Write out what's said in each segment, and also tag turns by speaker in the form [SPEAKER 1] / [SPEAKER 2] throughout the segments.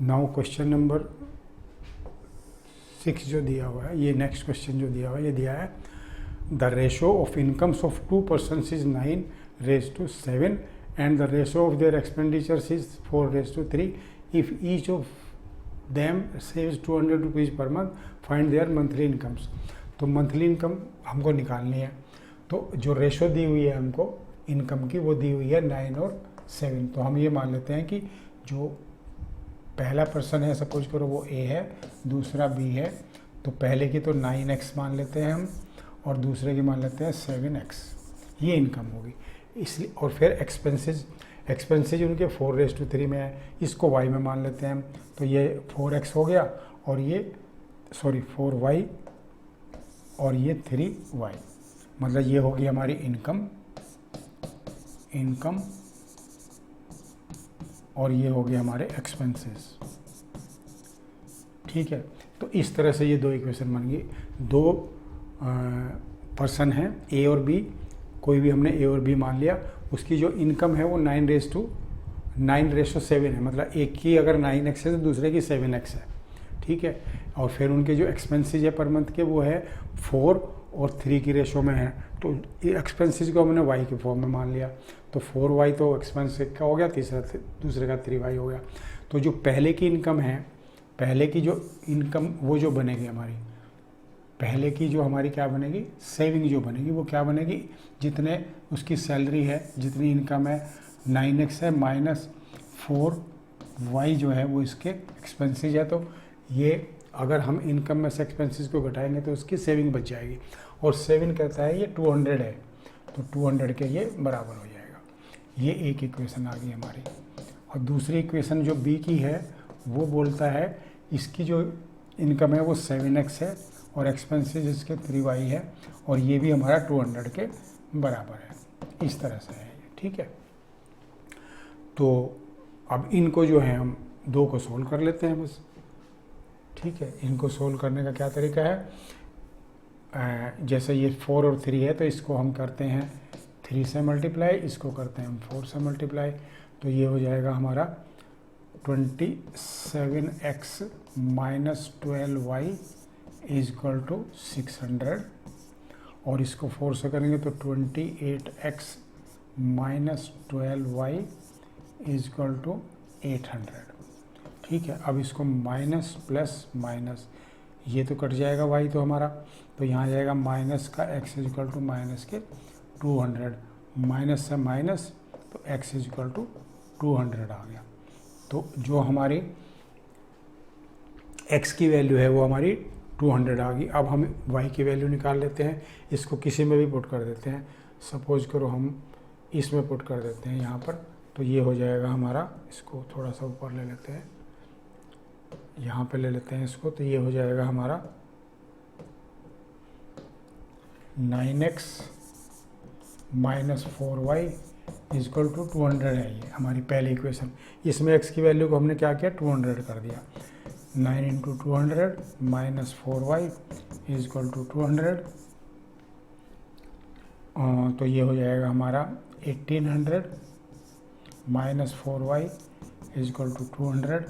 [SPEAKER 1] Now question number 6 जो दिया हुआ है, ये नेक्स्ट क्वेश्चन जो दिया हुआ है, ये दिया है the ratio of incomes of 2 persons is 9 raised to 7 and the ratio of their expenditures is 4 raised to 3. If each of them saves 200 rupees per month, find their monthly incomes. तो monthly income हमको निकालनी है। तो जो ratio दी हुई है हमको income की, वो दी हुई है 9 और 7। तो हम ये मान लेते हैं कि जो पहला पर्सन है, सपोज करो वो ए है, दूसरा बी है, तो पहले की तो 9x मान लेते हैं हम और दूसरे की मान लेते हैं 7x। ये इनकम होगी इसलिए। और फिर एक्सपेंसेज उनके 4 raised to 3 में है, इसको y में मान लेते हैं हम। तो ये 4x हो गया और ये 4y और ये 3y, मतलब ये होगी हमारी इनकम और ये हो गए हमारे एक्सपेंसेस। ठीक है, तो इस तरह से ये दो इक्वेशन बन गई। दो पर्सन हैं ए और बी, कोई भी हमने ए और बी मान लिया, उसकी जो इनकम है वो 9 raised to 7 है, मतलब एक की अगर 9x है तो दूसरे की 7x है। ठीक है, और फिर उनके जो एक्सपेंसेस है पर मंथ के वो है 4 और 3 की रेशो में है। तो ये एक्सपेंसेस को हमने y के फॉर्म में मान लिया, तो 4y तो एक्सपेंस का हो गया, दूसरे का 3y हो गया। तो जो पहले की इनकम है, पहले की जो इनकम वो जो बनेगी हमारी, पहले की जो हमारी क्या बनेगी, सेविंग जो बनेगी वो क्या बनेगी, जितने उसकी सैलरी है, जितनी इनकम है 9x है माइनस 4y जो है वो इसके एक्सपेंसेस है। तो ये अगर हम इनकम में से एक्सपेंसेस को घटाएंगे तो उसकी सेविंग बच जाएगी, और सेविंग कहता है ये 200 है, तो 200 के ये बराबर हो जाएगा। ये एक इक्वेशन आ गई हमारी। और दूसरी इक्वेशन जो बी की है वो बोलता है इसकी जो इनकम है वो 7x है और एक्सपेंसेस इसके 3y है, और ये भी हमारा 200 के बराबर है। इस तरह से है ये। ठीक है, तो अब इनको जो है हम दो को सोल्व कर लेते हैं बस। ठीक है, इनको सोल्व करने का क्या तरीका है, जैसे ये 4 और 3 है तो इसको हम करते हैं 3 से मल्टीप्लाई, इसको करते हैं हम 4 से मल्टीप्लाई। तो ये हो जाएगा हमारा 27x minus 12y is equal to 600, और इसको 4 से करेंगे तो 28x minus 12y is equal to 800। ठीक है, अब इसको माइनस प्लस माइनस, ये तो कट जाएगा y तो हमारा, तो यहाँ जाएगा माइनस का x is equal to minus के 200, माइनस से माइनस तो x इज इक्वल टू 200 आ गया। तो जो हमारी x की वैल्यू है वो हमारी 200 आ गई। अब हम y की वैल्यू निकाल लेते हैं, इसको किसी में भी पुट कर देते हैं। सपोज करो हम इसमें पुट कर देते हैं यहाँ पर, तो ये हो जाएगा हमारा, इसको थोड़ा सा ऊपर ले लेते हैं, यहाँ पे ले लेते हैं इसको, तो ये हो जाएगा हमारा 9x minus 4y is equal to 200 है। ये हमारी पहली इक्वेशन। इसमें x की वैल्यू को हमने क्या किया, 200 कर दिया। 9 into 200 minus 4y is equal to 200, तो ये हो जाएगा हमारा 1800 minus 4y is equal to 200।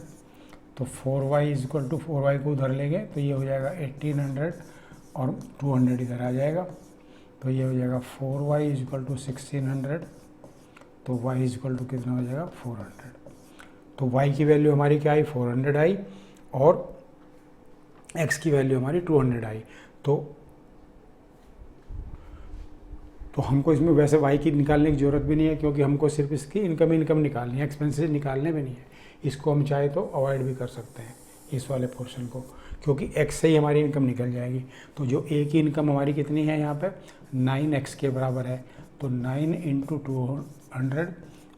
[SPEAKER 1] तो 4y is equal to 4y को उधर लेंगे तो ये हो जाएगा 1800 और 200 इधर आ जाएगा, तो ये हो जाएगा 4y इज इक्वल टू 1600, तो y इज इक्वल टू कितना हो जाएगा 400। तो y की वैल्यू हमारी क्या आई, 400 आई, और x की वैल्यू हमारी 200 आई। तो हमको इसमें वैसे y की निकालने की ज़रूरत भी नहीं है, क्योंकि हमको सिर्फ इसकी इनकम निकालनी है, एक्सपेंसेस निकालने भी नहीं है। इसको हम चाहे तो अवॉइड भी कर सकते हैं इस वाले पोर्शन को, क्योंकि x से ही हमारी इनकम निकल जाएगी। तो जो a की इनकम हमारी कितनी है यहाँ पे 9x के बराबर है, तो 9 इंटू 200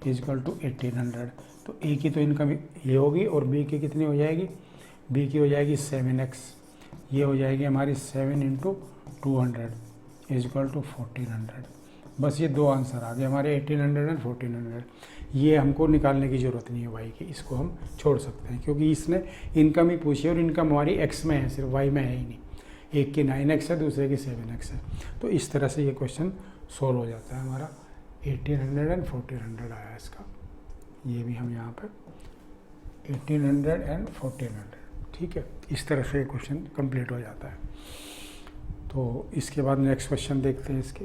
[SPEAKER 1] इज इक्वल टू 1800। तो a की तो इनकम ये होगी, और b की कितनी हो जाएगी, b की हो जाएगी 7x, ये हो जाएगी हमारी 7 इंटू 200 इज इक्वल टू 1400। बस ये दो आंसर आ गए हमारे 1800 एंड 1400। ये हमको निकालने की ज़रूरत नहीं है y की, इसको हम छोड़ सकते हैं, क्योंकि इसने इनकम ही पूछी और इनकम हमारी x में है, सिर्फ y में है ही नहीं। एक की 9x है, दूसरे की 7x है। तो इस तरह से ये क्वेश्चन सोल्व हो जाता है हमारा। 1800 एंड 1400 आया इसका, ये भी हम यहाँ पर 1800 एंड 1400, ठीक है। इस तरह से क्वेश्चन कंप्लीट हो जाता है। तो इसके बाद नेक्स्ट क्वेश्चन देखते हैं इसके।